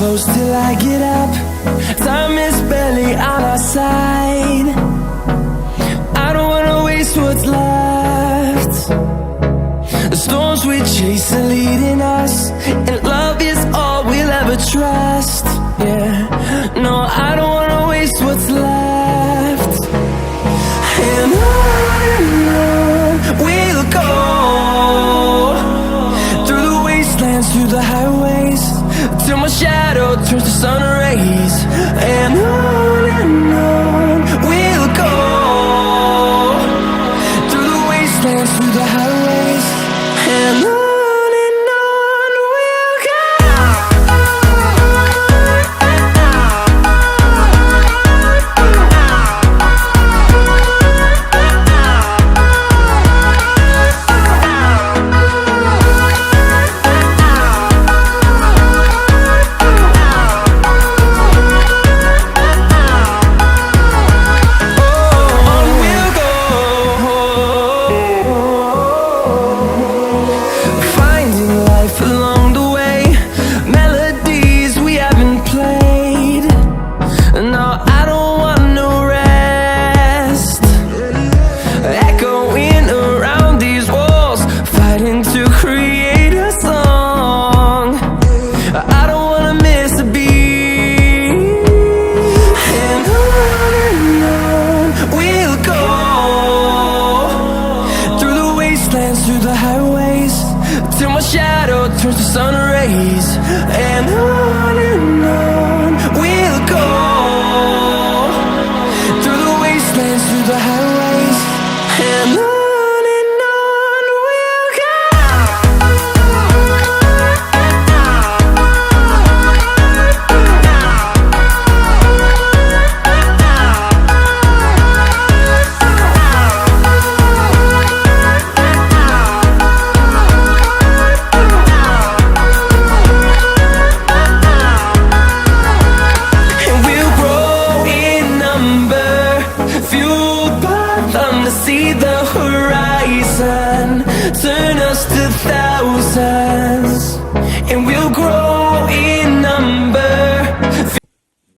close till I get up. Time is barely on our side. I don't wanna waste what's left. The storms we chase are leading us, and love is all we'll ever trust. Yeah, no, I don't wanna waste what's left. And on we'll go, through the wastelands, through the highways, till my shadow turns to sun rays. And on we'll go, through the wastelands, through the highways, and on. Through the highways, till my shadow turns to sun rays. And on we'll go, through the wastelands, through the highways, and on we'll go. See the horizon turn us to thousands, and we'll grow